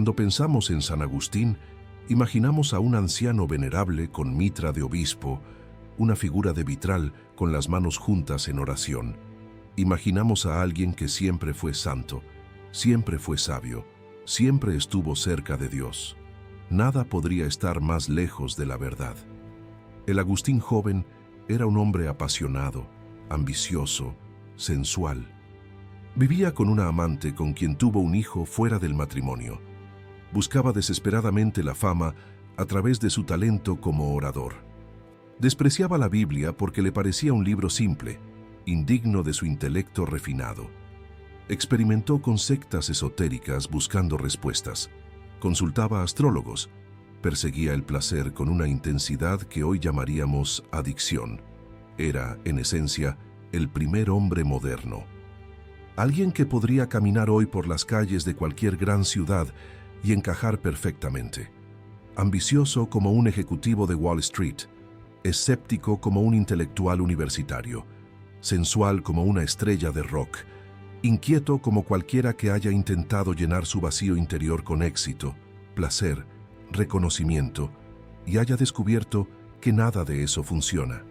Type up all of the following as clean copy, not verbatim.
Cuando pensamos en San Agustín, imaginamos a un anciano venerable con mitra de obispo, una figura de vitral con las manos juntas en oración. Imaginamos a alguien que siempre fue santo, siempre fue sabio, siempre estuvo cerca de Dios. Nada podría estar más lejos de la verdad. El Agustín joven era un hombre apasionado, ambicioso, sensual. Vivía con una amante con quien tuvo un hijo fuera del matrimonio. Buscaba desesperadamente la fama a través de su talento como orador. Despreciaba la Biblia porque le parecía un libro simple, indigno de su intelecto refinado. Experimentó con sectas esotéricas buscando respuestas. Consultaba a astrólogos. Perseguía el placer con una intensidad que hoy llamaríamos adicción. Era, en esencia, el primer hombre moderno. Alguien que podría caminar hoy por las calles de cualquier gran ciudad y encajar perfectamente. Ambicioso como un ejecutivo de Wall Street, escéptico como un intelectual universitario, sensual como una estrella de rock, inquieto como cualquiera que haya intentado llenar su vacío interior con éxito, placer, reconocimiento, y haya descubierto que nada de eso funciona.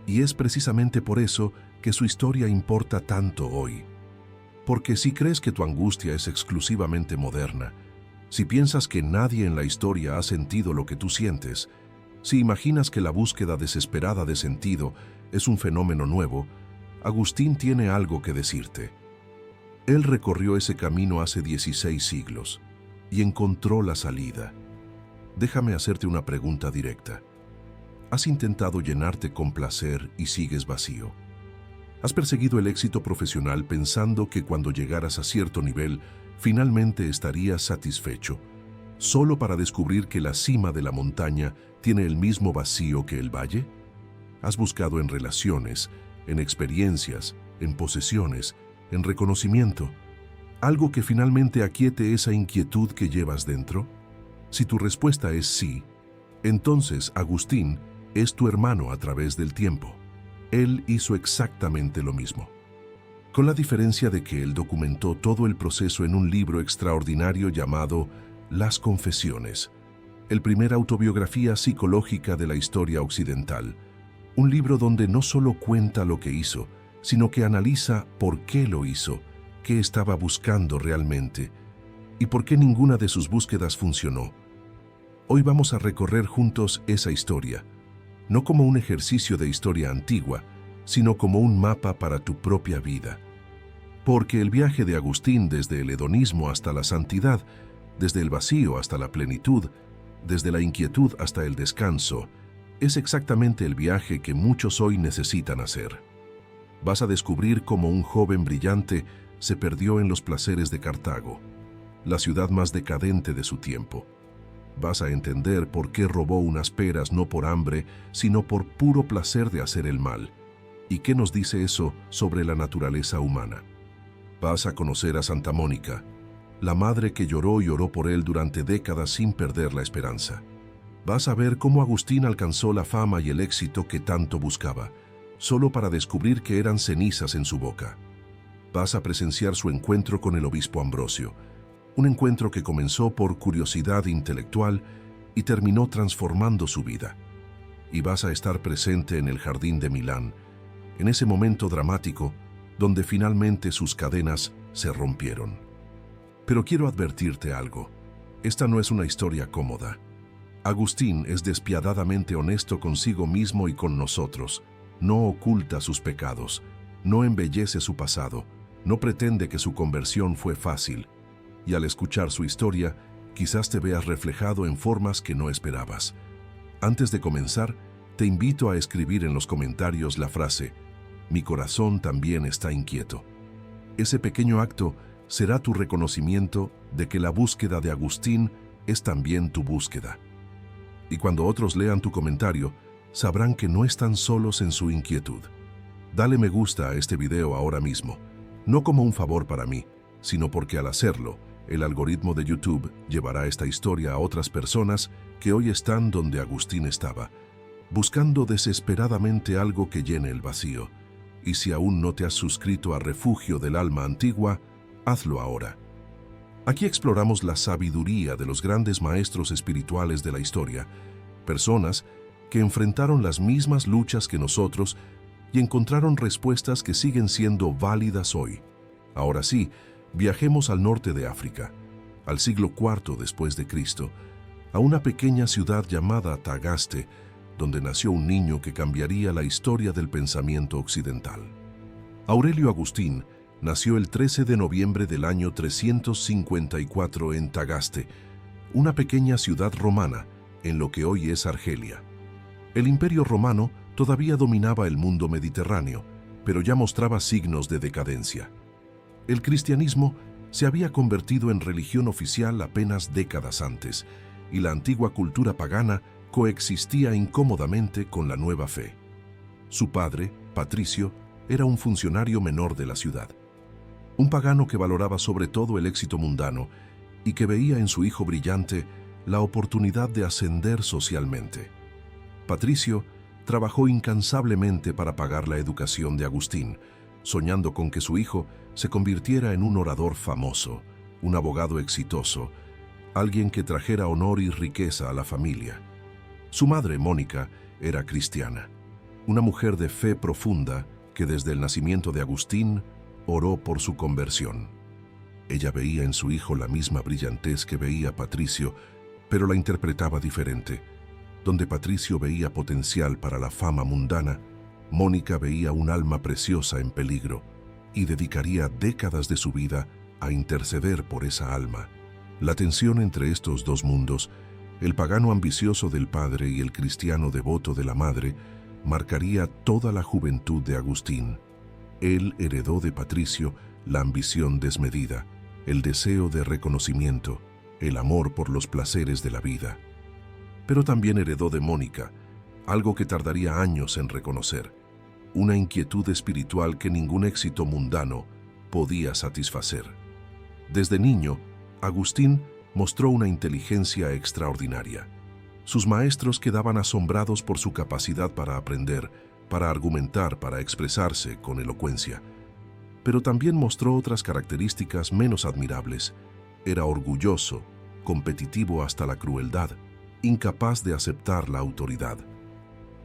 Y es precisamente por eso que su historia importa tanto hoy. Porque si crees que tu angustia es exclusivamente moderna, si piensas que nadie en la historia ha sentido lo que tú sientes, si imaginas que la búsqueda desesperada de sentido es un fenómeno nuevo, Agustín tiene algo que decirte. Él recorrió ese camino hace 16 siglos y encontró la salida. Déjame hacerte una pregunta directa. ¿Has intentado llenarte con placer y sigues vacío? ¿Has perseguido el éxito profesional pensando que cuando llegaras a cierto nivel, finalmente estarías satisfecho, solo para descubrir que la cima de la montaña tiene el mismo vacío que el valle? ¿Has buscado en relaciones, en experiencias, en posesiones, en reconocimiento, algo que finalmente aquiete esa inquietud que llevas dentro? Si tu respuesta es sí, entonces Agustín es tu hermano a través del tiempo. Él hizo exactamente lo mismo, con la diferencia de que él documentó todo el proceso en un libro extraordinario llamado Las Confesiones, el primer autobiografía psicológica de la historia occidental, un libro donde no solo cuenta lo que hizo, sino que analiza por qué lo hizo, qué estaba buscando realmente y por qué ninguna de sus búsquedas funcionó. Hoy vamos a recorrer juntos esa historia, no como un ejercicio de historia antigua, sino como un mapa para tu propia vida. Porque el viaje de Agustín desde el hedonismo hasta la santidad, desde el vacío hasta la plenitud, desde la inquietud hasta el descanso, es exactamente el viaje que muchos hoy necesitan hacer. Vas a descubrir cómo un joven brillante se perdió en los placeres de Cartago, la ciudad más decadente de su tiempo. Vas a entender por qué robó unas peras no por hambre, sino por puro placer de hacer el mal. ¿Y qué nos dice eso sobre la naturaleza humana? Vas a conocer a Santa Mónica, la madre que lloró y oró por él durante décadas sin perder la esperanza. Vas a ver cómo Agustín alcanzó la fama y el éxito que tanto buscaba, solo para descubrir que eran cenizas en su boca. Vas a presenciar su encuentro con el obispo Ambrosio, un encuentro que comenzó por curiosidad intelectual y terminó transformando su vida. Y vas a estar presente en el jardín de Milán, en ese momento dramático donde finalmente sus cadenas se rompieron. Pero quiero advertirte algo. Esta no es una historia cómoda. Agustín es despiadadamente honesto consigo mismo y con nosotros. No oculta sus pecados, no embellece su pasado, no pretende que su conversión fue fácil. Y al escuchar su historia, quizás te veas reflejado en formas que no esperabas. Antes de comenzar, te invito a escribir en los comentarios la frase: "Mi corazón también está inquieto". Ese pequeño acto será tu reconocimiento de que la búsqueda de Agustín es también tu búsqueda. Y cuando otros lean tu comentario, sabrán que no están solos en su inquietud. Dale me gusta a este video ahora mismo, no como un favor para mí, sino porque al hacerlo, el algoritmo de YouTube llevará esta historia a otras personas que hoy están donde Agustín estaba, buscando desesperadamente algo que llene el vacío. Y si aún no te has suscrito a Refugio del Alma Antigua, hazlo ahora. Aquí exploramos la sabiduría de los grandes maestros espirituales de la historia, personas que enfrentaron las mismas luchas que nosotros y encontraron respuestas que siguen siendo válidas hoy. Ahora sí, viajemos al norte de África, al siglo IV después de Cristo, a una pequeña ciudad llamada Tagaste, donde nació un niño que cambiaría la historia del pensamiento occidental. Aurelio Agustín nació el 13 de noviembre del año 354 en Tagaste, una pequeña ciudad romana en lo que hoy es Argelia. El Imperio Romano todavía dominaba el mundo mediterráneo, pero ya mostraba signos de decadencia. El cristianismo se había convertido en religión oficial apenas décadas antes, y la antigua cultura pagana coexistía incómodamente con la nueva fe. Su padre, Patricio, era un funcionario menor de la ciudad. Un pagano que valoraba sobre todo el éxito mundano y que veía en su hijo brillante la oportunidad de ascender socialmente. Patricio trabajó incansablemente para pagar la educación de Agustín, soñando con que su hijo se convirtiera en un orador famoso, un abogado exitoso, alguien que trajera honor y riqueza a la familia. Su madre, Mónica, era cristiana, una mujer de fe profunda que desde el nacimiento de Agustín oró por su conversión. Ella veía en su hijo la misma brillantez que veía Patricio, pero la interpretaba diferente. Donde Patricio veía potencial para la fama mundana, Mónica veía un alma preciosa en peligro y dedicaría décadas de su vida a interceder por esa alma. La tensión entre estos dos mundos, el pagano ambicioso del padre y el cristiano devoto de la madre, marcaría toda la juventud de Agustín. Él heredó de Patricio la ambición desmedida, el deseo de reconocimiento, el amor por los placeres de la vida. Pero también heredó de Mónica algo que tardaría años en reconocer, una inquietud espiritual que ningún éxito mundano podía satisfacer. Desde niño, Agustín mostró una inteligencia extraordinaria. Sus maestros quedaban asombrados por su capacidad para aprender, para argumentar, para expresarse con elocuencia. Pero también mostró otras características menos admirables. Era orgulloso, competitivo hasta la crueldad, incapaz de aceptar la autoridad.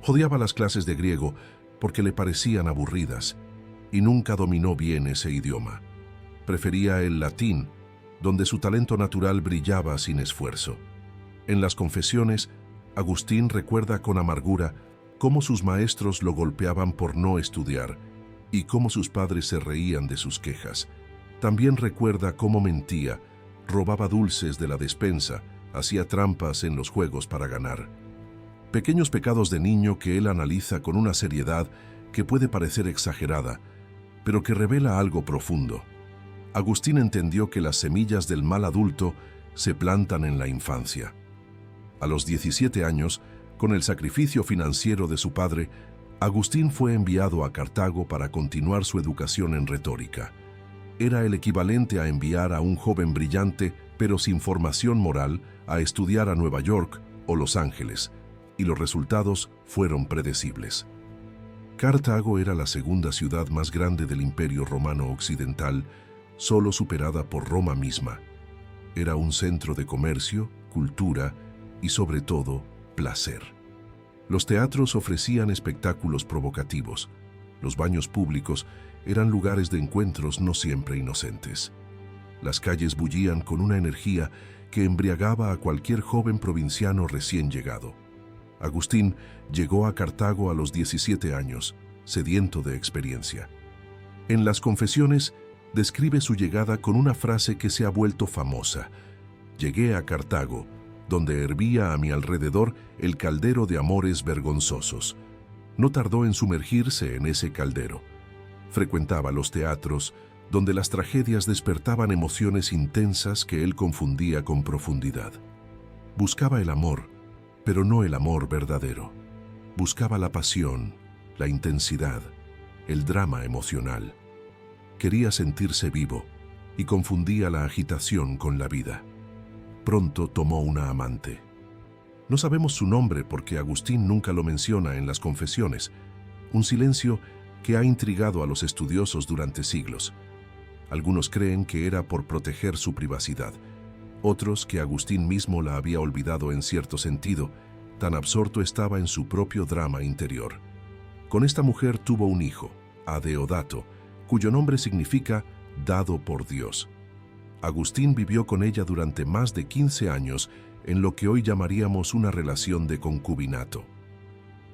Odiaba las clases de griego porque le parecían aburridas y nunca dominó bien ese idioma. Prefería el latín, donde su talento natural brillaba sin esfuerzo. En las confesiones, Agustín recuerda con amargura cómo sus maestros lo golpeaban por no estudiar y cómo sus padres se reían de sus quejas. También recuerda cómo mentía, robaba dulces de la despensa, hacía trampas en los juegos para ganar. Pequeños pecados de niño que él analiza con una seriedad que puede parecer exagerada, pero que revela algo profundo. Agustín entendió que las semillas del mal adulto se plantan en la infancia. A los 17 años, con el sacrificio financiero de su padre, Agustín fue enviado a Cartago para continuar su educación en retórica. Era el equivalente a enviar a un joven brillante, pero sin formación moral, a estudiar a Nueva York o Los Ángeles, y los resultados fueron predecibles. Cartago era la segunda ciudad más grande del Imperio Romano Occidental, solo superada por Roma misma. Era un centro de comercio, cultura y, sobre todo, placer. Los teatros ofrecían espectáculos provocativos. Los baños públicos eran lugares de encuentros no siempre inocentes. Las calles bullían con una energía que embriagaba a cualquier joven provinciano recién llegado. Agustín llegó a Cartago a los 17 años, sediento de experiencia. En las Confesiones describe su llegada con una frase que se ha vuelto famosa: «Llegué a Cartago, donde hervía a mi alrededor el caldero de amores vergonzosos». No tardó en sumergirse en ese caldero. Frecuentaba los teatros, donde las tragedias despertaban emociones intensas que él confundía con profundidad. Buscaba el amor, pero no el amor verdadero. Buscaba la pasión, la intensidad, el drama emocional. Quería sentirse vivo y confundía la agitación con la vida. Pronto tomó una amante. No sabemos su nombre porque Agustín nunca lo menciona en las Confesiones, un silencio que ha intrigado a los estudiosos durante siglos. Algunos creen que era por proteger su privacidad. Otros que Agustín mismo la había olvidado en cierto sentido, tan absorto estaba en su propio drama interior. Con esta mujer tuvo un hijo, Adeodato, cuyo nombre significa dado por Dios. Agustín vivió con ella durante más de 15 años en lo que hoy llamaríamos una relación de concubinato.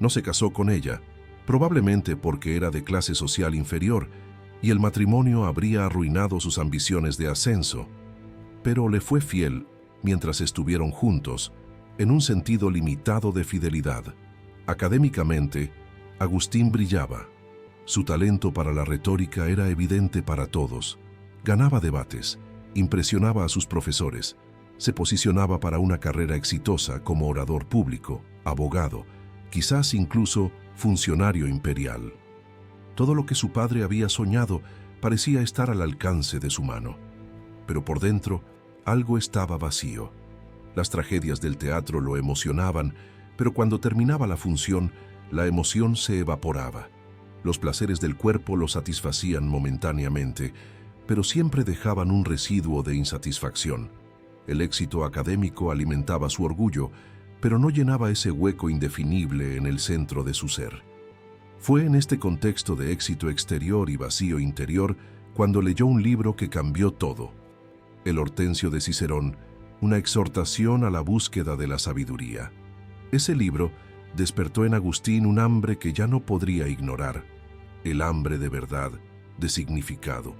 No se casó con ella, probablemente porque era de clase social inferior y el matrimonio habría arruinado sus ambiciones de ascenso, pero le fue fiel mientras estuvieron juntos, en un sentido limitado de fidelidad. Académicamente, Agustín brillaba. Su talento para la retórica era evidente para todos. Ganaba debates, impresionaba a sus profesores, se posicionaba para una carrera exitosa como orador público, abogado, quizás incluso funcionario imperial. Todo lo que su padre había soñado parecía estar al alcance de su mano. Pero por dentro, algo estaba vacío. Las tragedias del teatro lo emocionaban, pero cuando terminaba la función, la emoción se evaporaba. Los placeres del cuerpo lo satisfacían momentáneamente, pero siempre dejaban un residuo de insatisfacción. El éxito académico alimentaba su orgullo, pero no llenaba ese hueco indefinible en el centro de su ser. Fue en este contexto de éxito exterior y vacío interior cuando leyó un libro que cambió todo. El Hortensio de Cicerón, una exhortación a la búsqueda de la sabiduría. Ese libro despertó en Agustín un hambre que ya no podría ignorar, el hambre de verdad, de significado,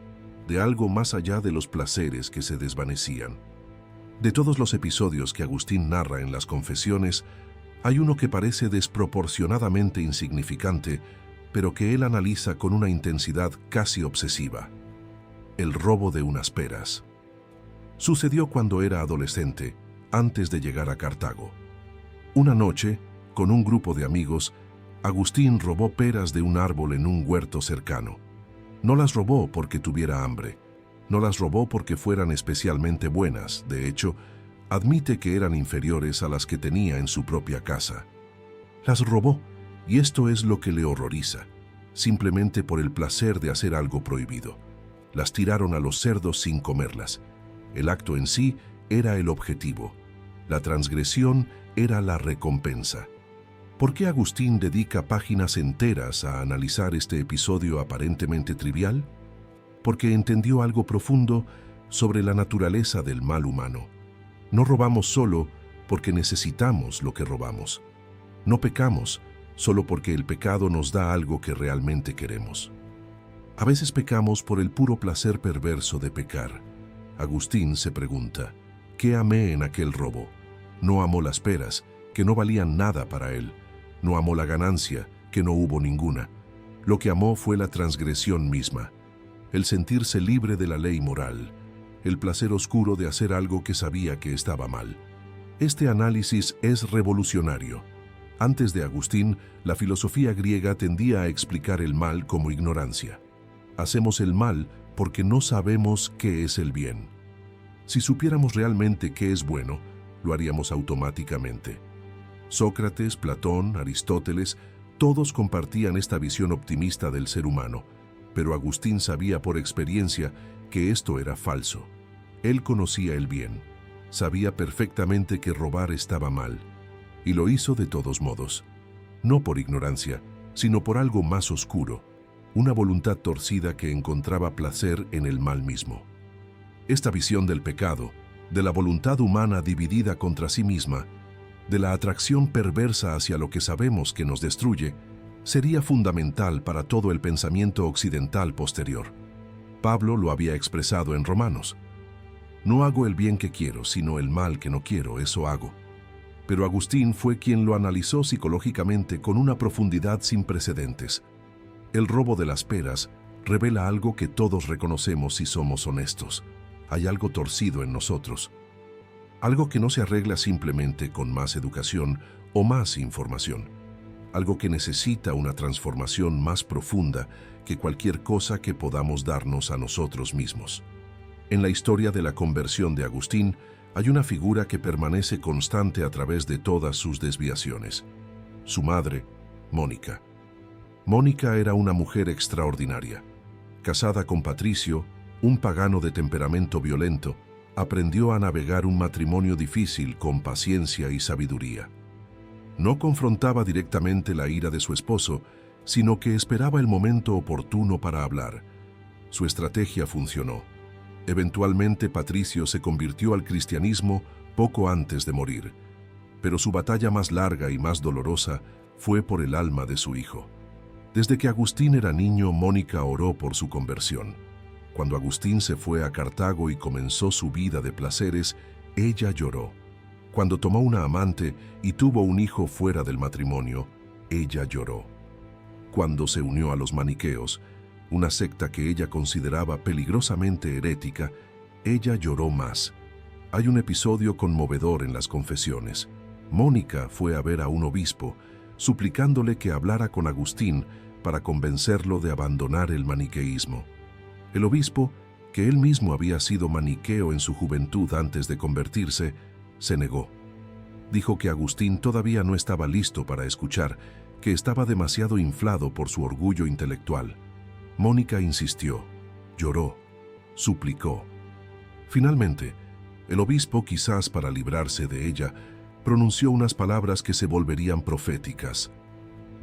de algo más allá de los placeres que se desvanecían. De todos los episodios que Agustín narra en las Confesiones, hay uno que parece desproporcionadamente insignificante, pero que él analiza con una intensidad casi obsesiva: el robo de unas peras. Sucedió cuando era adolescente, antes de llegar a Cartago. Una noche, con un grupo de amigos, Agustín robó peras de un árbol en un huerto cercano. No las robó porque tuviera hambre. No las robó porque fueran especialmente buenas. De hecho, admite que eran inferiores a las que tenía en su propia casa. Las robó, y esto es lo que le horroriza, simplemente por el placer de hacer algo prohibido. Las tiraron a los cerdos sin comerlas. El acto en sí era el objetivo. La transgresión era la recompensa. ¿Por qué Agustín dedica páginas enteras a analizar este episodio aparentemente trivial? Porque entendió algo profundo sobre la naturaleza del mal humano. No robamos solo porque necesitamos lo que robamos. No pecamos solo porque el pecado nos da algo que realmente queremos. A veces pecamos por el puro placer perverso de pecar. Agustín se pregunta, ¿qué amé en aquel robo? No amó las peras, que no valían nada para él. No amó la ganancia, que no hubo ninguna. Lo que amó fue la transgresión misma, el sentirse libre de la ley moral, el placer oscuro de hacer algo que sabía que estaba mal. Este análisis es revolucionario. Antes de Agustín, la filosofía griega tendía a explicar el mal como ignorancia. Hacemos el mal porque no sabemos qué es el bien. Si supiéramos realmente qué es bueno, lo haríamos automáticamente. Sócrates, Platón, Aristóteles, todos compartían esta visión optimista del ser humano, pero Agustín sabía por experiencia que esto era falso. Él conocía el bien, sabía perfectamente que robar estaba mal, y lo hizo de todos modos. No por ignorancia, sino por algo más oscuro, una voluntad torcida que encontraba placer en el mal mismo. Esta visión del pecado, de la voluntad humana dividida contra sí misma, de la atracción perversa hacia lo que sabemos que nos destruye, sería fundamental para todo el pensamiento occidental posterior. Pablo lo había expresado en Romanos. No hago el bien que quiero, sino el mal que no quiero, eso hago. Pero Agustín fue quien lo analizó psicológicamente con una profundidad sin precedentes. El robo de las peras revela algo que todos reconocemos si somos honestos. Hay algo torcido en nosotros. Algo que no se arregla simplemente con más educación o más información. Algo que necesita una transformación más profunda que cualquier cosa que podamos darnos a nosotros mismos. En la historia de la conversión de Agustín hay una figura que permanece constante a través de todas sus desviaciones. Su madre, Mónica. Mónica era una mujer extraordinaria. Casada con Patricio, un pagano de temperamento violento, aprendió a navegar un matrimonio difícil con paciencia y sabiduría. No confrontaba directamente la ira de su esposo, sino que esperaba el momento oportuno para hablar. Su estrategia funcionó. Eventualmente Patricio se convirtió al cristianismo poco antes de morir, pero su batalla más larga y más dolorosa fue por el alma de su hijo. Desde que Agustín era niño, Mónica oró por su conversión. Cuando Agustín se fue a Cartago y comenzó su vida de placeres, ella lloró. Cuando tomó una amante y tuvo un hijo fuera del matrimonio, ella lloró. Cuando se unió a los maniqueos, una secta que ella consideraba peligrosamente herética, ella lloró más. Hay un episodio conmovedor en las confesiones. Mónica fue a ver a un obispo, suplicándole que hablara con Agustín para convencerlo de abandonar el maniqueísmo. El obispo, que él mismo había sido maniqueo en su juventud antes de convertirse, se negó. Dijo que Agustín todavía no estaba listo para escuchar, que estaba demasiado inflado por su orgullo intelectual. Mónica insistió, lloró, suplicó. Finalmente, el obispo, quizás para librarse de ella, pronunció unas palabras que se volverían proféticas.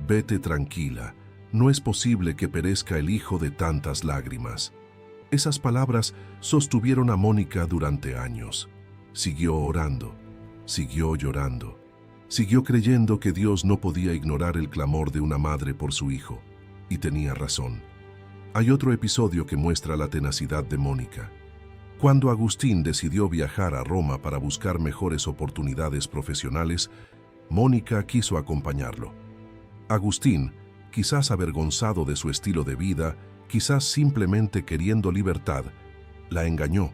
«Vete tranquila, no es posible que perezca el hijo de tantas lágrimas». Esas palabras sostuvieron a Mónica durante años. Siguió orando, siguió llorando, siguió creyendo que Dios no podía ignorar el clamor de una madre por su hijo, y tenía razón. Hay otro episodio que muestra la tenacidad de Mónica. Cuando Agustín decidió viajar a Roma para buscar mejores oportunidades profesionales, Mónica quiso acompañarlo. Agustín, quizás avergonzado de su estilo de vida, quizás simplemente queriendo libertad, la engañó.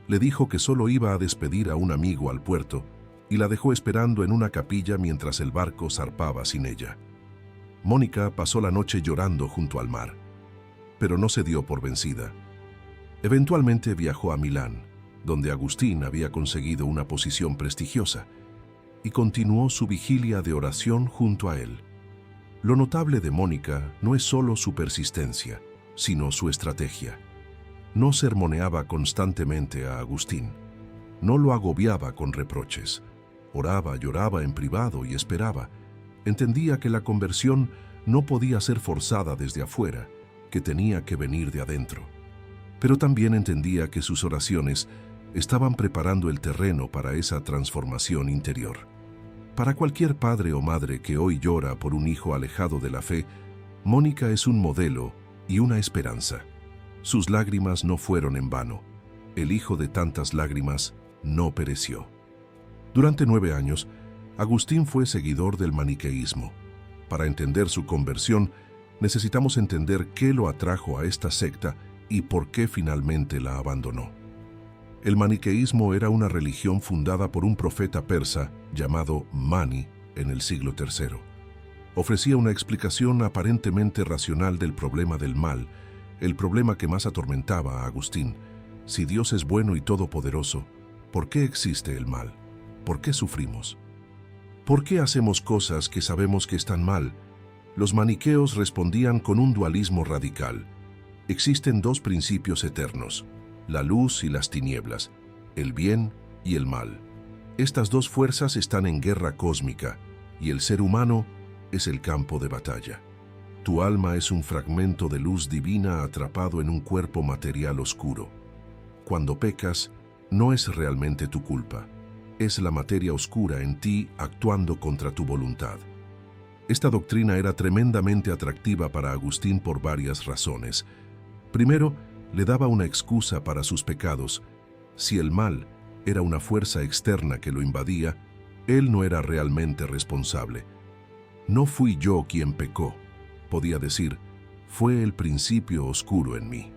Le dijo que solo iba a despedir a un amigo al puerto y la dejó esperando en una capilla mientras el barco zarpaba sin ella. Mónica pasó la noche llorando junto al mar, pero no se dio por vencida. Eventualmente viajó a Milán, donde Agustín había conseguido una posición prestigiosa, y continuó su vigilia de oración junto a él. Lo notable de Mónica no es solo su persistencia, sino su estrategia. No sermoneaba constantemente a Agustín, no lo agobiaba con reproches. Oraba, lloraba en privado y esperaba. Entendía que la conversión no podía ser forzada desde afuera, que tenía que venir de adentro. Pero también entendía que sus oraciones estaban preparando el terreno para esa transformación interior. Para cualquier padre o madre que hoy llora por un hijo alejado de la fe, Mónica es un modelo y una esperanza. Sus lágrimas no fueron en vano. El hijo de tantas lágrimas no pereció. Durante 9 años, Agustín fue seguidor del maniqueísmo. Para entender su conversión, necesitamos entender qué lo atrajo a esta secta y por qué finalmente la abandonó. El maniqueísmo era una religión fundada por un profeta persa llamado Mani en el siglo III. Ofrecía una explicación aparentemente racional del problema del mal, el problema que más atormentaba a Agustín. Si Dios es bueno y todopoderoso, ¿por qué existe el mal? ¿Por qué sufrimos? ¿Por qué hacemos cosas que sabemos que están mal? Los maniqueos respondían con un dualismo radical. Existen 2 principios eternos, la luz y las tinieblas, el bien y el mal. Estas 2 fuerzas están en guerra cósmica y el ser humano es el campo de batalla. Tu alma es un fragmento de luz divina atrapado en un cuerpo material oscuro. Cuando pecas, no es realmente tu culpa. Es la materia oscura en ti actuando contra tu voluntad. Esta doctrina era tremendamente atractiva para Agustín por varias razones. Primero, le daba una excusa para sus pecados. Si el mal era una fuerza externa que lo invadía, él no era realmente responsable. No fui yo quien pecó, podía decir, fue el principio oscuro en mí.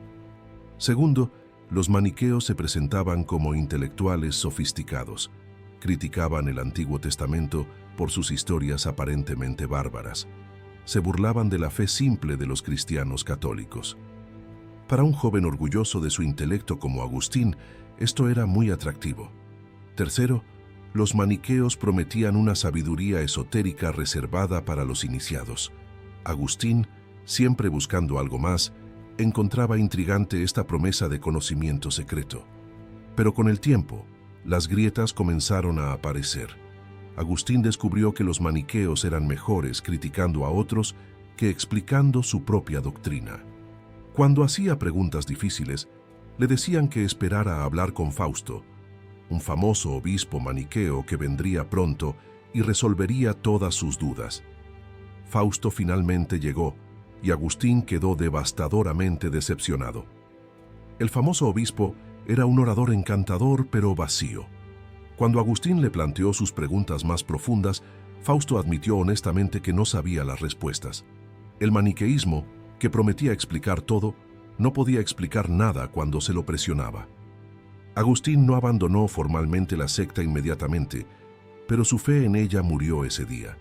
Segundo, los maniqueos se presentaban como intelectuales sofisticados. Criticaban el Antiguo Testamento por sus historias aparentemente bárbaras. Se burlaban de la fe simple de los cristianos católicos. Para un joven orgulloso de su intelecto como Agustín, esto era muy atractivo. Tercero, los maniqueos prometían una sabiduría esotérica reservada para los iniciados. Agustín, siempre buscando algo más, encontraba intrigante esta promesa de conocimiento secreto. Pero con el tiempo, las grietas comenzaron a aparecer. Agustín descubrió que los maniqueos eran mejores criticando a otros que explicando su propia doctrina. Cuando hacía preguntas difíciles, le decían que esperara a hablar con Fausto, un famoso obispo maniqueo que vendría pronto y resolvería todas sus dudas. Fausto finalmente llegó y Agustín quedó devastadoramente decepcionado. El famoso obispo era un orador encantador pero vacío. Cuando Agustín le planteó sus preguntas más profundas, Fausto admitió honestamente que no sabía las respuestas. El maniqueísmo, que prometía explicar todo, no podía explicar nada cuando se lo presionaba. Agustín no abandonó formalmente la secta inmediatamente, pero su fe en ella murió ese día.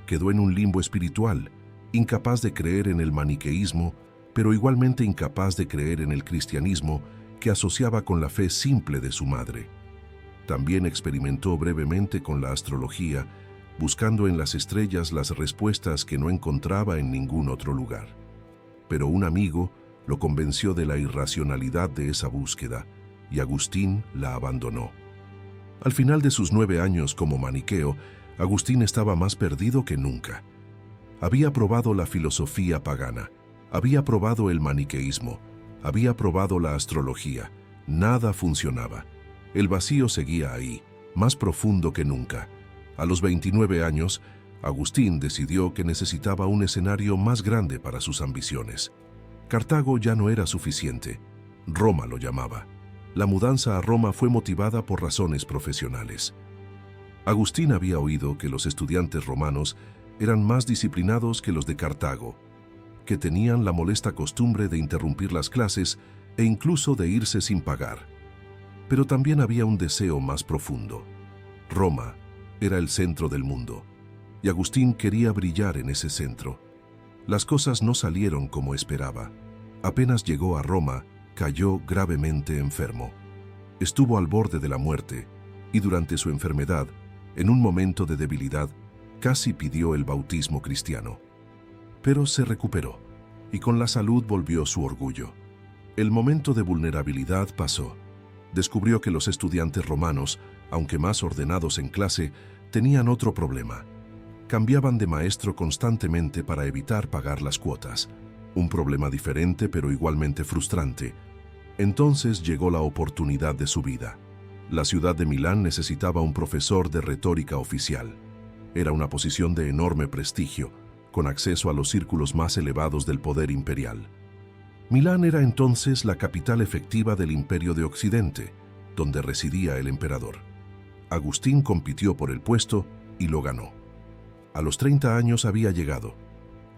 Quedó en un limbo espiritual, incapaz de creer en el maniqueísmo, pero igualmente incapaz de creer en el cristianismo que asociaba con la fe simple de su madre. También experimentó brevemente con la astrología, buscando en las estrellas las respuestas que no encontraba en ningún otro lugar. Pero un amigo lo convenció de la irracionalidad de esa búsqueda, y Agustín la abandonó. Al final de sus 9 años como maniqueo, Agustín estaba más perdido que nunca. Había probado la filosofía pagana, había probado el maniqueísmo, había probado la astrología. Nada funcionaba. El vacío seguía ahí, más profundo que nunca. A los 29 años, Agustín decidió que necesitaba un escenario más grande para sus ambiciones. Cartago ya no era suficiente. Roma lo llamaba. La mudanza a Roma fue motivada por razones profesionales. Agustín había oído que los estudiantes romanos eran más disciplinados que los de Cartago, que tenían la molesta costumbre de interrumpir las clases e incluso de irse sin pagar. Pero también había un deseo más profundo. Roma era el centro del mundo, y Agustín quería brillar en ese centro. Las cosas no salieron como esperaba. Apenas llegó a Roma, cayó gravemente enfermo. Estuvo al borde de la muerte, y durante su enfermedad, en un momento de debilidad, casi pidió el bautismo cristiano. Pero se recuperó, y con la salud volvió su orgullo. El momento de vulnerabilidad pasó. Descubrió que los estudiantes romanos, aunque más ordenados en clase, tenían otro problema. Cambiaban de maestro constantemente para evitar pagar las cuotas. Un problema diferente pero igualmente frustrante. Entonces llegó la oportunidad de su vida. La ciudad de Milán necesitaba un profesor de retórica oficial. Era una posición de enorme prestigio, con acceso a los círculos más elevados del poder imperial. Milán era entonces la capital efectiva del Imperio de Occidente, donde residía el emperador. Agustín compitió por el puesto y lo ganó. A los 30 años había llegado.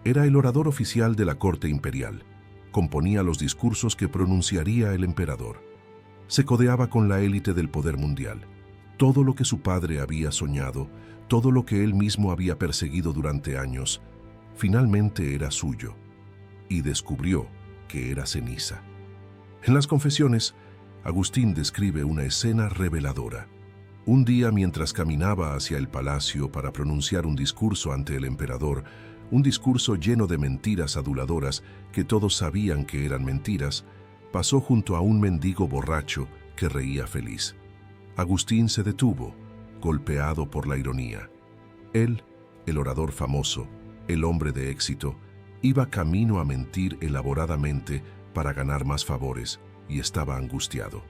Era el orador oficial de la corte imperial. Componía los discursos que pronunciaría el emperador. Se codeaba con la élite del poder mundial. Todo lo que su padre había soñado, todo lo que él mismo había perseguido durante años, finalmente era suyo. Y descubrió que era ceniza. En las Confesiones, Agustín describe una escena reveladora. Un día, mientras caminaba hacia el palacio para pronunciar un discurso ante el emperador, un discurso lleno de mentiras aduladoras que todos sabían que eran mentiras, pasó junto a un mendigo borracho que reía feliz. Agustín se detuvo, golpeado por la ironía. Él, el orador famoso, el hombre de éxito, iba camino a mentir elaboradamente para ganar más favores y estaba angustiado.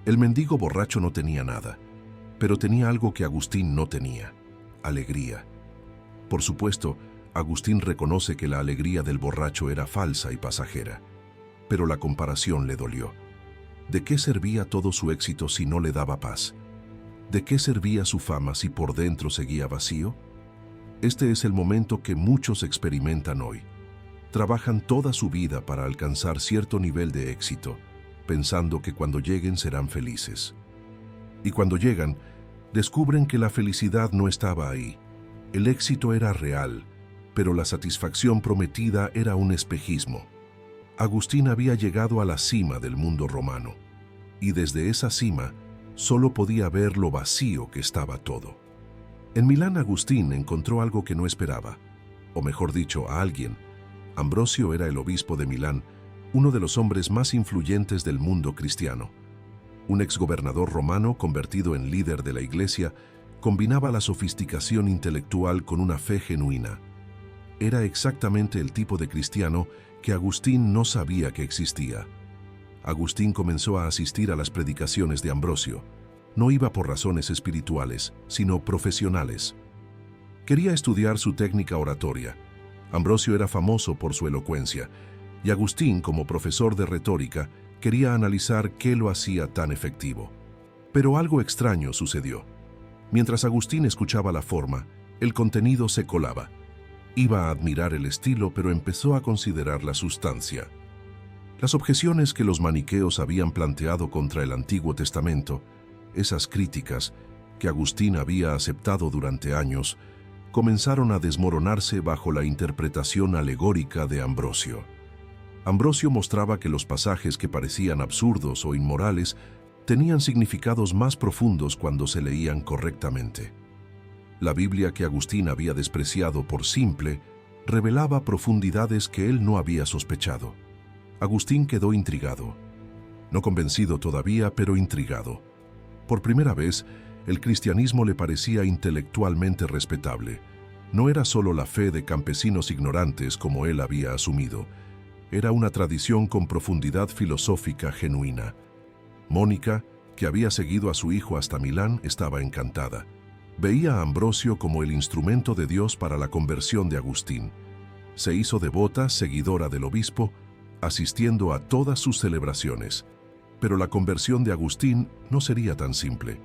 El mendigo borracho no tenía nada, pero tenía algo que Agustín no tenía: alegría. Por supuesto, Agustín reconoce que la alegría del borracho era falsa y pasajera, pero la comparación le dolió. ¿De qué servía todo su éxito si no le daba paz? ¿De qué servía su fama si por dentro seguía vacío? Este es el momento que muchos experimentan hoy. Trabajan toda su vida para alcanzar cierto nivel de éxito, pensando que cuando lleguen serán felices. Y cuando llegan, descubren que la felicidad no estaba ahí. El éxito era real, pero la satisfacción prometida era un espejismo. Agustín había llegado a la cima del mundo romano, y desde esa cima solo podía ver lo vacío que estaba todo. En Milán, Agustín encontró algo que no esperaba, o mejor dicho, a alguien. Ambrosio era el obispo de Milán, uno de los hombres más influyentes del mundo cristiano. Un exgobernador romano convertido en líder de la Iglesia combinaba la sofisticación intelectual con una fe genuina. Era exactamente el tipo de cristiano que Agustín no sabía que existía. Agustín comenzó a asistir a las predicaciones de Ambrosio. No iba por razones espirituales, sino profesionales. Quería estudiar su técnica oratoria. Ambrosio era famoso por su elocuencia, y Agustín, como profesor de retórica, quería analizar qué lo hacía tan efectivo. Pero algo extraño sucedió. Mientras Agustín escuchaba la forma, el contenido se colaba. Iba a admirar el estilo, pero empezó a considerar la sustancia. Las objeciones que los maniqueos habían planteado contra el Antiguo Testamento, esas críticas que Agustín había aceptado durante años, comenzaron a desmoronarse bajo la interpretación alegórica de Ambrosio. Ambrosio mostraba que los pasajes que parecían absurdos o inmorales tenían significados más profundos cuando se leían correctamente. La Biblia que Agustín había despreciado por simple revelaba profundidades que él no había sospechado. Agustín quedó intrigado. No convencido todavía, pero intrigado. Por primera vez, el cristianismo le parecía intelectualmente respetable. No era solo la fe de campesinos ignorantes como él había asumido. Era una tradición con profundidad filosófica genuina. Mónica, que había seguido a su hijo hasta Milán, estaba encantada. Veía a Ambrosio como el instrumento de Dios para la conversión de Agustín. Se hizo devota, seguidora del obispo, asistiendo a todas sus celebraciones. Pero la conversión de Agustín no sería tan simple.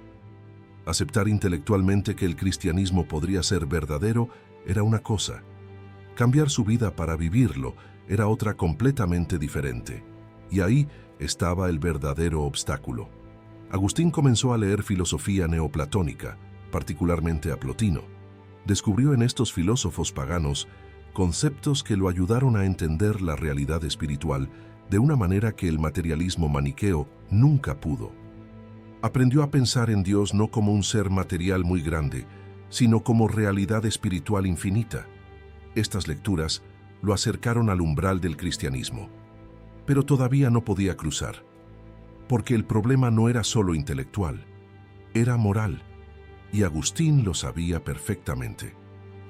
Aceptar intelectualmente que el cristianismo podría ser verdadero era una cosa. Cambiar su vida para vivirlo era otra completamente diferente. Y ahí estaba el verdadero obstáculo. Agustín comenzó a leer filosofía neoplatónica, particularmente a Plotino. Descubrió en estos filósofos paganos conceptos que lo ayudaron a entender la realidad espiritual de una manera que el materialismo maniqueo nunca pudo. Aprendió a pensar en Dios no como un ser material muy grande, sino como realidad espiritual infinita. Estas lecturas lo acercaron al umbral del cristianismo. Pero todavía no podía cruzar, porque el problema no era solo intelectual, era moral, y Agustín lo sabía perfectamente.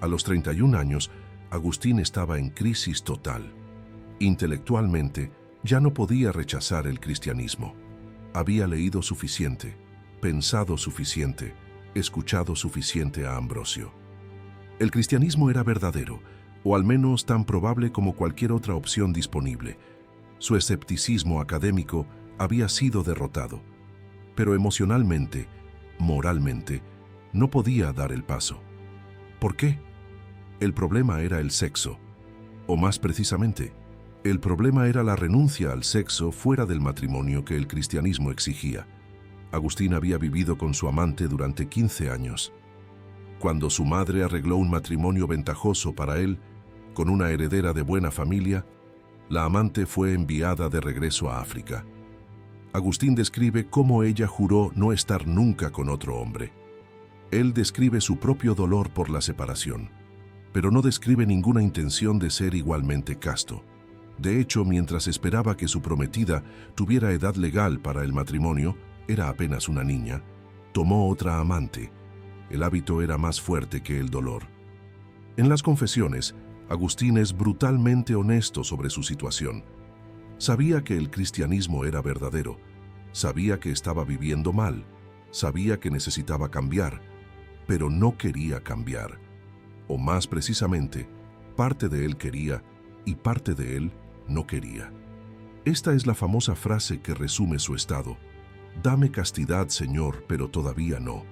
A los 31 años, Agustín estaba en crisis total. Intelectualmente, ya no podía rechazar el cristianismo. Había leído suficiente, pensado suficiente, escuchado suficiente a Ambrosio. El cristianismo era verdadero, o al menos tan probable como cualquier otra opción disponible. Su escepticismo académico había sido derrotado, pero emocionalmente, moralmente, no podía dar el paso. ¿Por qué? El problema era el sexo, o más precisamente, el problema era la renuncia al sexo fuera del matrimonio que el cristianismo exigía. Agustín había vivido con su amante durante 15 años. Cuando su madre arregló un matrimonio ventajoso para él, con una heredera de buena familia, la amante fue enviada de regreso a África. Agustín describe cómo ella juró no estar nunca con otro hombre. Él describe su propio dolor por la separación, pero no describe ninguna intención de ser igualmente casto. De hecho, mientras esperaba que su prometida tuviera edad legal para el matrimonio, era apenas una niña, tomó otra amante. El hábito era más fuerte que el dolor. En las confesiones, Agustín es brutalmente honesto sobre su situación. Sabía que el cristianismo era verdadero, sabía que estaba viviendo mal, sabía que necesitaba cambiar, pero no quería cambiar. O más precisamente, parte de él quería y parte de él no quería. Esta es la famosa frase que resume su estado. Dame castidad, Señor, pero todavía no.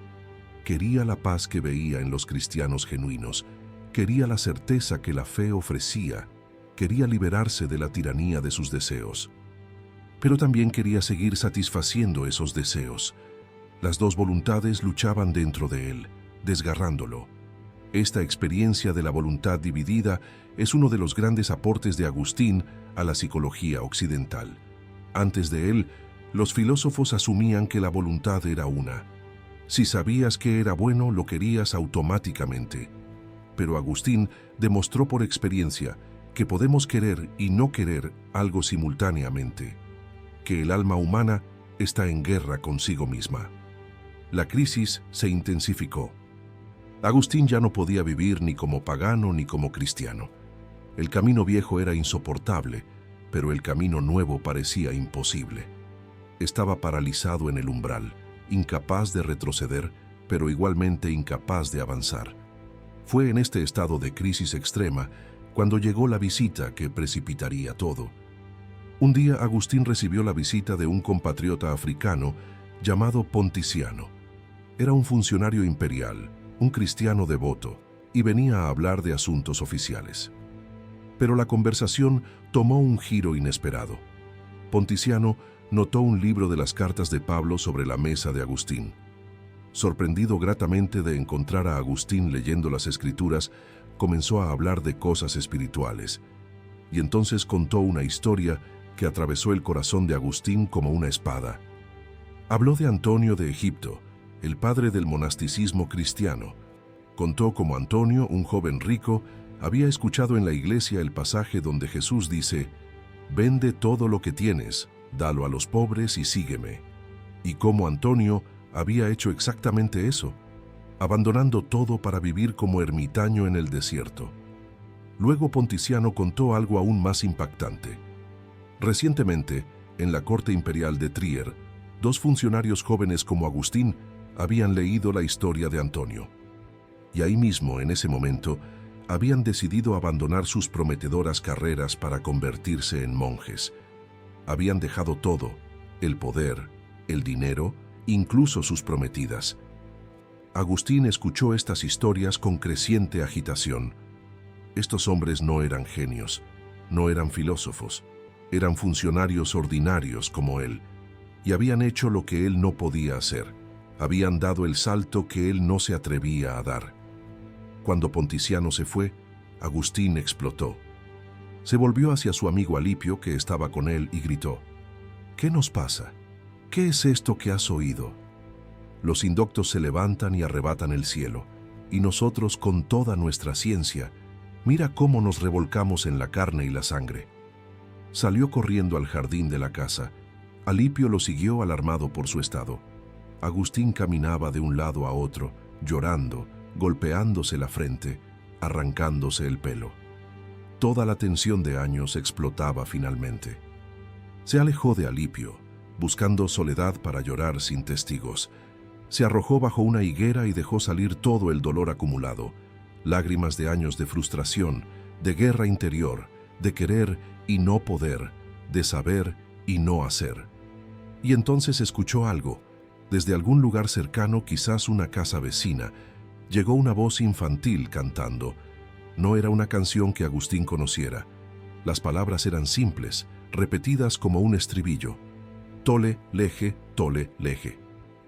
Quería la paz que veía en los cristianos genuinos, quería la certeza que la fe ofrecía, quería liberarse de la tiranía de sus deseos. Pero también quería seguir satisfaciendo esos deseos. Las dos voluntades luchaban dentro de él, desgarrándolo. Esta experiencia de la voluntad dividida es uno de los grandes aportes de Agustín a la psicología occidental. Antes de él, los filósofos asumían que la voluntad era una. Si sabías que era bueno, lo querías automáticamente. Pero Agustín demostró por experiencia que podemos querer y no querer algo simultáneamente, que el alma humana está en guerra consigo misma. La crisis se intensificó. Agustín ya no podía vivir ni como pagano ni como cristiano. El camino viejo era insoportable, pero el camino nuevo parecía imposible. Estaba paralizado en el umbral, incapaz de retroceder, pero igualmente incapaz de avanzar. Fue en este estado de crisis extrema cuando llegó la visita que precipitaría todo. Un día Agustín recibió la visita de un compatriota africano llamado Ponticiano. Era un funcionario imperial, un cristiano devoto, y venía a hablar de asuntos oficiales. Pero la conversación tomó un giro inesperado. Ponticiano notó un libro de las cartas de Pablo sobre la mesa de Agustín. Sorprendido gratamente de encontrar a Agustín leyendo las Escrituras, comenzó a hablar de cosas espirituales, y entonces contó una historia que atravesó el corazón de Agustín como una espada. Habló de Antonio de Egipto, el padre del monasticismo cristiano. Contó cómo Antonio, un joven rico, había escuchado en la iglesia el pasaje donde Jesús dice: «Vende todo lo que tienes, dalo a los pobres y sígueme». Y cómo Antonio había hecho exactamente eso, abandonando todo para vivir como ermitaño en el desierto. Luego Ponticiano contó algo aún más impactante. Recientemente, en la corte imperial de Trier, dos funcionarios jóvenes como Agustín habían leído la historia de Antonio. Y ahí mismo, en ese momento, habían decidido abandonar sus prometedoras carreras para convertirse en monjes. Habían dejado todo: el poder, el dinero, incluso sus prometidas. Agustín escuchó estas historias con creciente agitación. Estos hombres no eran genios, no eran filósofos, eran funcionarios ordinarios como él, y habían hecho lo que él no podía hacer. Habían dado el salto que él no se atrevía a dar. Cuando Ponticiano se fue, Agustín explotó. Se volvió hacia su amigo Alipio, que estaba con él, y gritó: «¿Qué nos pasa? ¿Qué es esto que has oído? Los indoctos se levantan y arrebatan el cielo, y nosotros, con toda nuestra ciencia, mira cómo nos revolcamos en la carne y la sangre». Salió corriendo al jardín de la casa. Alipio lo siguió alarmado por su estado. Agustín caminaba de un lado a otro, llorando, golpeándose la frente, arrancándose el pelo. Toda la tensión de años explotaba finalmente. Se alejó de Alipio, buscando soledad para llorar sin testigos. Se arrojó bajo una higuera y dejó salir todo el dolor acumulado, lágrimas de años de frustración, de guerra interior, de querer y no poder, de saber y no hacer. Y entonces escuchó algo. Desde algún lugar cercano, quizás una casa vecina, llegó una voz infantil cantando. No era una canción que Agustín conociera. Las palabras eran simples, repetidas como un estribillo. Tole, leje, tole, leje.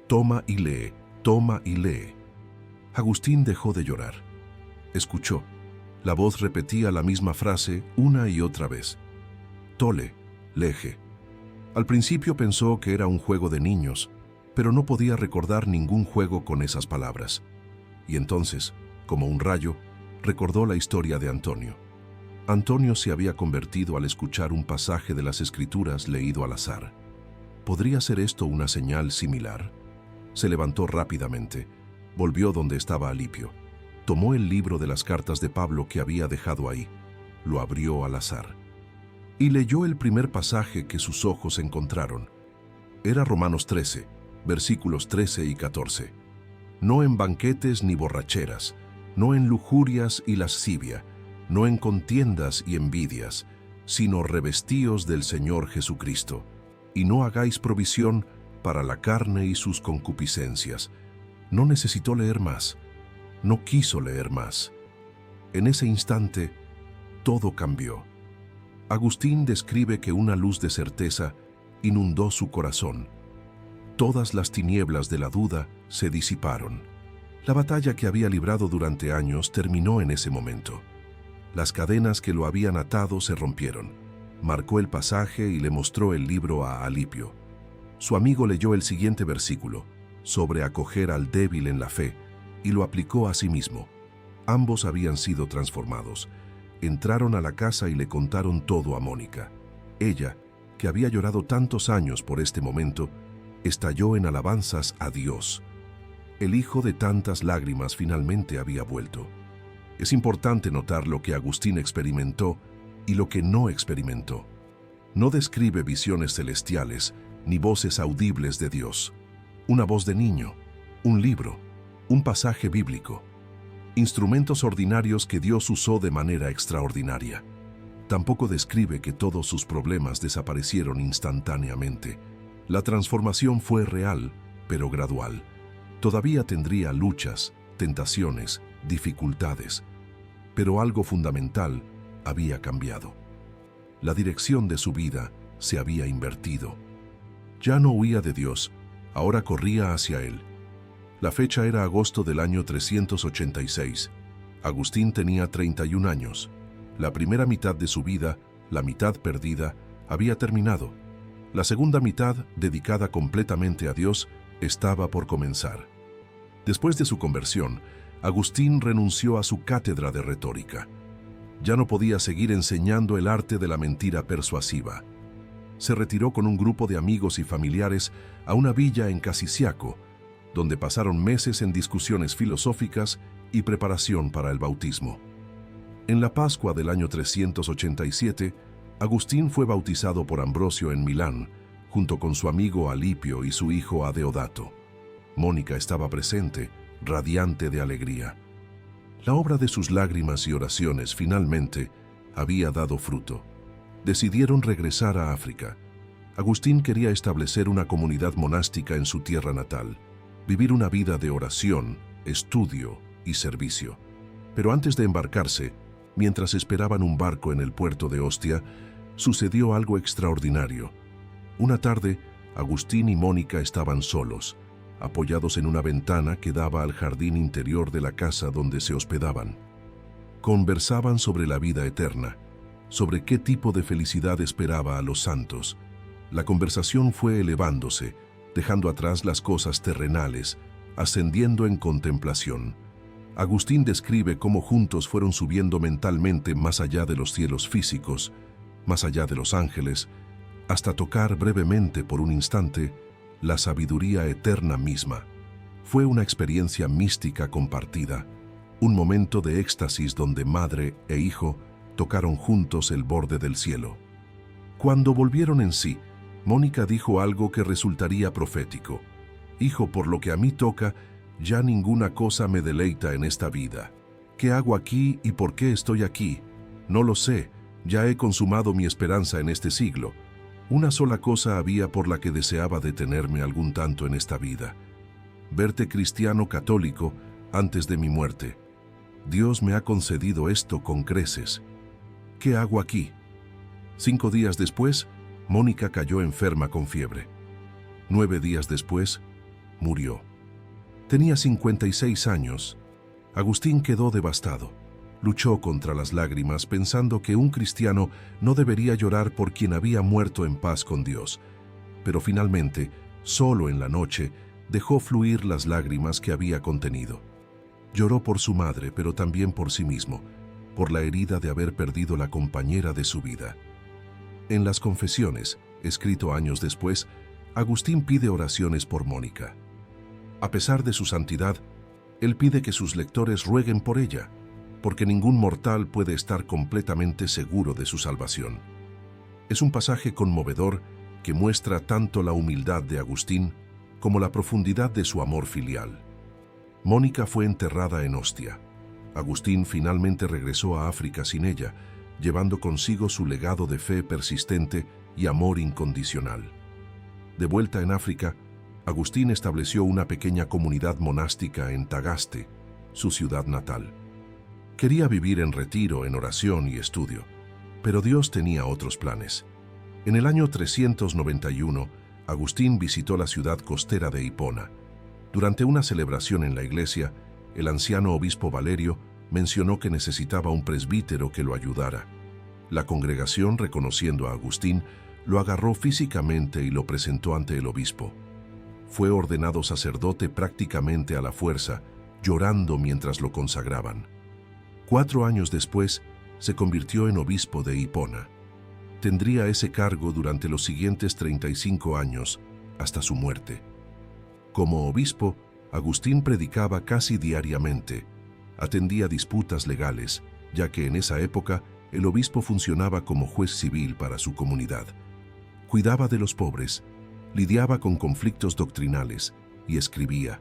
Toma y lee, toma y lee. Agustín dejó de llorar. Escuchó. La voz repetía la misma frase una y otra vez. Tole, leje. Al principio pensó que era un juego de niños, pero no podía recordar ningún juego con esas palabras. Y entonces, como un rayo, recordó la historia de Antonio. Antonio se había convertido al escuchar un pasaje de las Escrituras leído al azar. ¿Podría ser esto una señal similar? Se levantó rápidamente, volvió donde estaba Alipio, tomó el libro de las cartas de Pablo que había dejado ahí, lo abrió al azar y leyó el primer pasaje que sus ojos encontraron. Era Romanos 13, versículos 13 y 14. No en banquetes ni borracheras, no en lujurias y lascivia, no en contiendas y envidias, sino revestíos del Señor Jesucristo, y no hagáis provisión para la carne y sus concupiscencias. No necesitó leer más, no quiso leer más. En ese instante, todo cambió. Agustín describe que una luz de certeza inundó su corazón. Todas las tinieblas de la duda se disiparon. La batalla que había librado durante años terminó en ese momento. Las cadenas que lo habían atado se rompieron. Marcó el pasaje y le mostró el libro a Alipio. Su amigo leyó el siguiente versículo, sobre acoger al débil en la fe, y lo aplicó a sí mismo. Ambos habían sido transformados. entraron a la casa y le contaron todo a Mónica. Ella, que había llorado tantos años por este momento, estalló en alabanzas a Dios. El hijo de tantas lágrimas finalmente había vuelto. Es importante notar lo que Agustín experimentó y lo que no experimentó. No describe visiones celestiales ni voces audibles de Dios. Una voz de niño, un libro, un pasaje bíblico. Instrumentos ordinarios que Dios usó de manera extraordinaria. Tampoco describe que todos sus problemas desaparecieron instantáneamente. La transformación fue real, pero gradual. Todavía tendría luchas, tentaciones, dificultades, pero algo fundamental había cambiado. La dirección de su vida se había invertido. Ya no huía de Dios, ahora corría hacia Él. La fecha era agosto del año 386. Agustín tenía 31 años. La primera mitad de su vida, la mitad perdida, había terminado. La segunda mitad, dedicada completamente a Dios, estaba por comenzar. Después de su conversión, Agustín renunció a su cátedra de retórica. Ya no podía seguir enseñando el arte de la mentira persuasiva. Se retiró con un grupo de amigos y familiares a una villa en Casiciaco, donde pasaron meses en discusiones filosóficas y preparación para el bautismo. En la Pascua del año 387, Agustín fue bautizado por Ambrosio en Milán, junto con su amigo Alipio y su hijo Adeodato. Mónica estaba presente, radiante de alegría. La obra de sus lágrimas y oraciones finalmente había dado fruto. Decidieron regresar a África. Agustín quería establecer una comunidad monástica en su tierra natal, vivir una vida de oración, estudio y servicio. Pero antes de embarcarse, mientras esperaban un barco en el puerto de Ostia, sucedió algo extraordinario. Una tarde, Agustín y Mónica estaban solos, apoyados en una ventana que daba al jardín interior de la casa donde se hospedaban. Conversaban sobre la vida eterna, sobre qué tipo de felicidad esperaba a los santos. La conversación fue elevándose, dejando atrás las cosas terrenales, ascendiendo en contemplación. Agustín describe cómo juntos fueron subiendo mentalmente más allá de los cielos físicos, más allá de los ángeles, hasta tocar brevemente por un instante la sabiduría eterna misma. Fue una experiencia mística compartida, un momento de éxtasis donde madre e hijo tocaron juntos el borde del cielo. Cuando volvieron en sí, Mónica dijo algo que resultaría profético. «Hijo, por lo que a mí toca, ya ninguna cosa me deleita en esta vida. ¿Qué hago aquí y por qué estoy aquí? No lo sé, ya he consumado mi esperanza en este siglo. Una sola cosa había por la que deseaba detenerme algún tanto en esta vida: verte cristiano católico antes de mi muerte. Dios me ha concedido esto con creces. ¿Qué hago aquí?» 5 días después, Mónica cayó enferma con fiebre. 9 días después, murió. Tenía 56 años. Agustín quedó devastado. Luchó contra las lágrimas pensando que un cristiano no debería llorar por quien había muerto en paz con Dios. Pero finalmente, solo en la noche, dejó fluir las lágrimas que había contenido. Lloró por su madre, pero también por sí mismo, por la herida de haber perdido la compañera de su vida. En las Confesiones, escrito años después, Agustín pide oraciones por Mónica. A pesar de su santidad, él pide que sus lectores rueguen por ella, porque ningún mortal puede estar completamente seguro de su salvación. Es un pasaje conmovedor que muestra tanto la humildad de Agustín como la profundidad de su amor filial. Mónica fue enterrada en Ostia. Agustín finalmente regresó a África sin ella, llevando consigo su legado de fe persistente y amor incondicional. De vuelta en África, Agustín estableció una pequeña comunidad monástica en Tagaste, su ciudad natal. Quería vivir en retiro, en oración y estudio, pero Dios tenía otros planes. En el año 391, Agustín visitó la ciudad costera de Hipona. Durante una celebración en la iglesia, el anciano obispo Valerio mencionó que necesitaba un presbítero que lo ayudara. La congregación, reconociendo a Agustín, lo agarró físicamente y lo presentó ante el obispo. Fue ordenado sacerdote prácticamente a la fuerza, llorando mientras lo consagraban. 4 años después, se convirtió en obispo de Hipona. Tendría ese cargo durante los siguientes 35 años, hasta su muerte. Como obispo, Agustín predicaba casi diariamente, atendía disputas legales, ya que en esa época el obispo funcionaba como juez civil para su comunidad. Cuidaba de los pobres, lidiaba con conflictos doctrinales y escribía,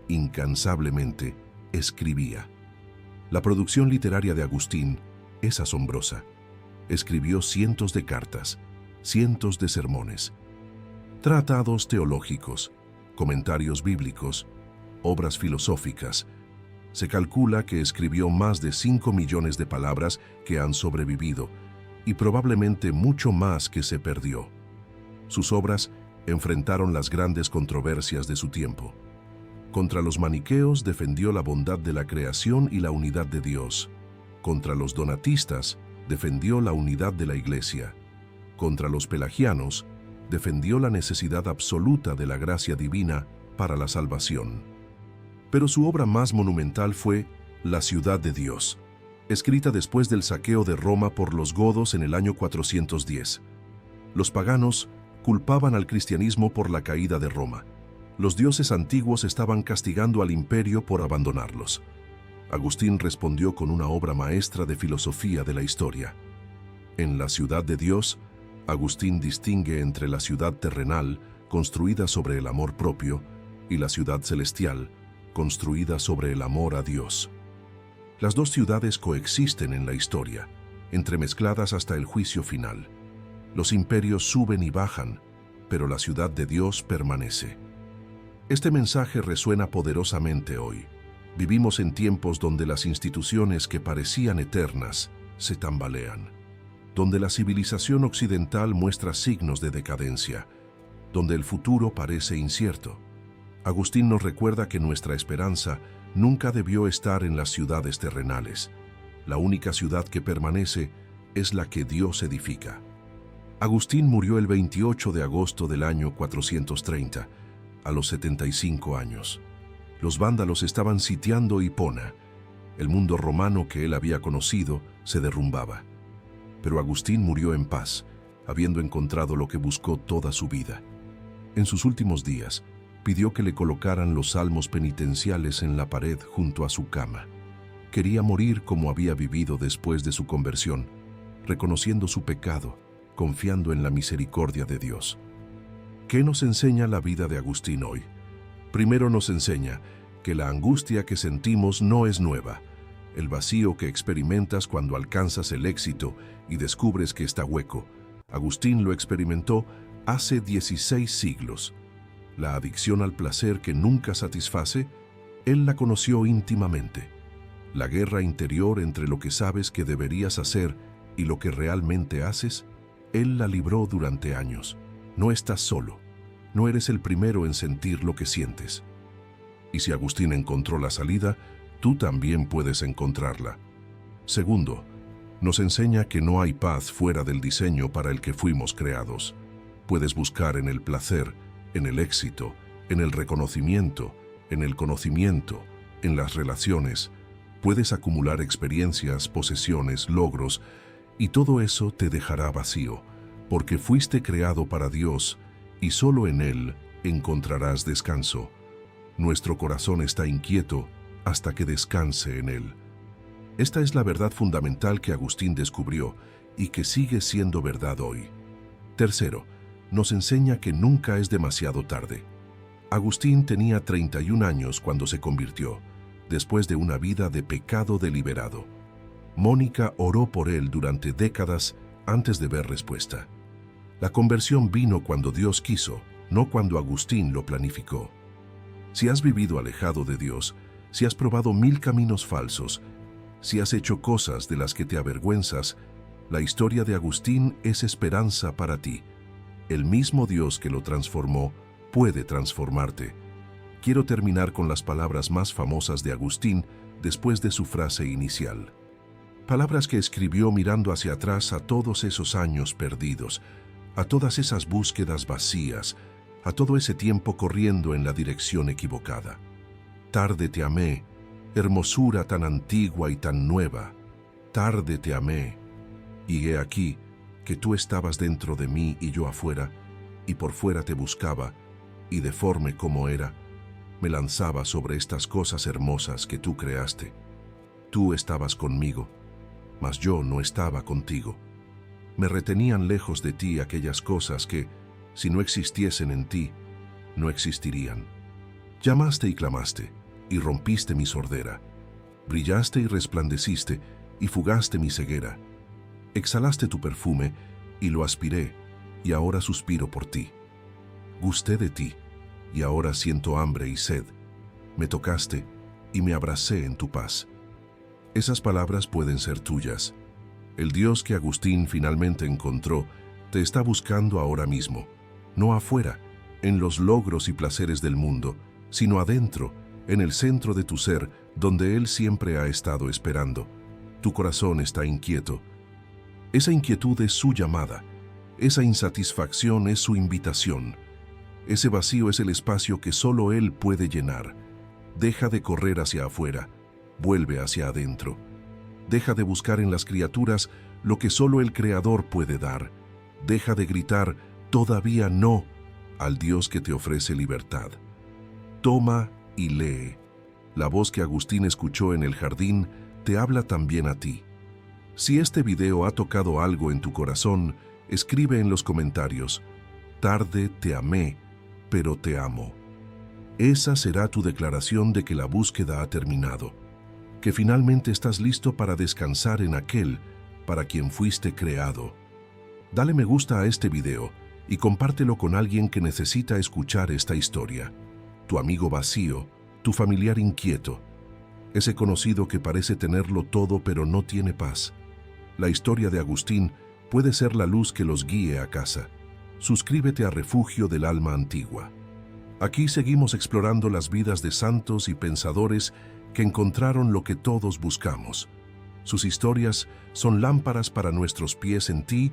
incansablemente escribía. La producción literaria de Agustín es asombrosa. Escribió cientos de cartas, cientos de sermones, tratados teológicos, comentarios bíblicos, obras filosóficas. Se calcula que escribió más de 5 millones de palabras que han sobrevivido y probablemente mucho más que se perdió. Sus obras enfrentaron las grandes controversias de su tiempo. Contra los maniqueos defendió la bondad de la creación y la unidad de Dios. Contra los donatistas defendió la unidad de la Iglesia. Contra los pelagianos defendió la necesidad absoluta de la gracia divina para la salvación. Pero su obra más monumental fue La ciudad de Dios, escrita después del saqueo de Roma por los godos en el año 410. Los paganos culpaban al cristianismo por la caída de Roma. Los dioses antiguos estaban castigando al imperio por abandonarlos. Agustín respondió con una obra maestra de filosofía de la historia. En La ciudad de Dios, Agustín distingue entre la ciudad terrenal, construida sobre el amor propio, y la ciudad celestial, construida sobre el amor a Dios. Las dos ciudades coexisten en la historia, entremezcladas hasta el juicio final. Los imperios suben y bajan, pero la ciudad de Dios permanece. Este mensaje resuena poderosamente hoy. Vivimos en tiempos donde las instituciones que parecían eternas se tambalean, donde la civilización occidental muestra signos de decadencia, donde el futuro parece incierto. Agustín nos recuerda que nuestra esperanza nunca debió estar en las ciudades terrenales. La única ciudad que permanece es la que Dios edifica. Agustín murió el 28 de agosto del año 430, a los 75 años. Los vándalos estaban sitiando Hipona. El mundo romano que él había conocido se derrumbaba. Pero Agustín murió en paz, habiendo encontrado lo que buscó toda su vida. En sus últimos días, pidió que le colocaran los salmos penitenciales en la pared junto a su cama. Quería morir como había vivido después de su conversión, reconociendo su pecado, confiando en la misericordia de Dios. ¿Qué nos enseña la vida de Agustín hoy? Primero nos enseña que la angustia que sentimos no es nueva. El vacío que experimentas cuando alcanzas el éxito y descubres que está hueco. Agustín lo experimentó hace 16 siglos. La adicción al placer que nunca satisface, él la conoció íntimamente. La guerra interior entre lo que sabes que deberías hacer y lo que realmente haces, él la libró durante años. No estás solo. No eres el primero en sentir lo que sientes. Y si Agustín encontró la salida, tú también puedes encontrarla. Segundo, nos enseña que no hay paz fuera del diseño para el que fuimos creados. Puedes buscar en el placer, en el éxito, en el reconocimiento, en el conocimiento, en las relaciones. Puedes acumular experiencias, posesiones, logros, y todo eso te dejará vacío, porque fuiste creado para Dios y solo en Él encontrarás descanso. Nuestro corazón está inquieto hasta que descanse en Él. Esta es la verdad fundamental que Agustín descubrió y que sigue siendo verdad hoy. Tercero, nos enseña que nunca es demasiado tarde. Agustín tenía 31 años cuando se convirtió, después de una vida de pecado deliberado. Mónica oró por él durante décadas antes de ver respuesta. La conversión vino cuando Dios quiso, no cuando Agustín lo planificó. Si has vivido alejado de Dios, si has probado 1000 caminos falsos, si has hecho cosas de las que te avergüenzas, la historia de Agustín es esperanza para ti. El mismo Dios que lo transformó puede transformarte. Quiero terminar con las palabras más famosas de Agustín después de su frase inicial. Palabras que escribió mirando hacia atrás a todos esos años perdidos, a todas esas búsquedas vacías, a todo ese tiempo corriendo en la dirección equivocada. Tarde te amé, hermosura tan antigua y tan nueva. Tarde te amé, y he aquí que tú estabas dentro de mí y yo afuera, y por fuera te buscaba, y deforme como era, me lanzaba sobre estas cosas hermosas que tú creaste. Tú estabas conmigo, mas yo no estaba contigo. Me retenían lejos de ti aquellas cosas que, si no existiesen en ti, no existirían. Llamaste y clamaste, y rompiste mi sordera. Brillaste y resplandeciste, y fugaste mi ceguera. Exhalaste tu perfume, y lo aspiré, y ahora suspiro por ti. Gusté de ti, y ahora siento hambre y sed. Me tocaste, y me abracé en tu paz. Esas palabras pueden ser tuyas. El Dios que Agustín finalmente encontró te está buscando ahora mismo, no afuera, en los logros y placeres del mundo, sino adentro, en el centro de tu ser, donde Él siempre ha estado esperando. Tu corazón está inquieto. Esa inquietud es su llamada. Esa insatisfacción es su invitación. Ese vacío es el espacio que solo Él puede llenar. Deja de correr hacia afuera, vuelve hacia adentro. Deja de buscar en las criaturas lo que solo el Creador puede dar. Deja de gritar, todavía no, al Dios que te ofrece libertad. Toma y lee. La voz que Agustín escuchó en el jardín te habla también a ti. Si este video ha tocado algo en tu corazón, escribe en los comentarios, tarde te amé, pero te amo. Esa será tu declaración de que la búsqueda ha terminado, que finalmente estás listo para descansar en aquel para quien fuiste creado. Dale me gusta a este video y compártelo con alguien que necesita escuchar esta historia. Tu amigo vacío, tu familiar inquieto, ese conocido que parece tenerlo todo pero no tiene paz. La historia de Agustín puede ser la luz que los guíe a casa. Suscríbete a Refugio del Alma Antigua. Aquí seguimos explorando las vidas de santos y pensadores que encontraron lo que todos buscamos. Sus historias son lámparas para nuestros pies en ti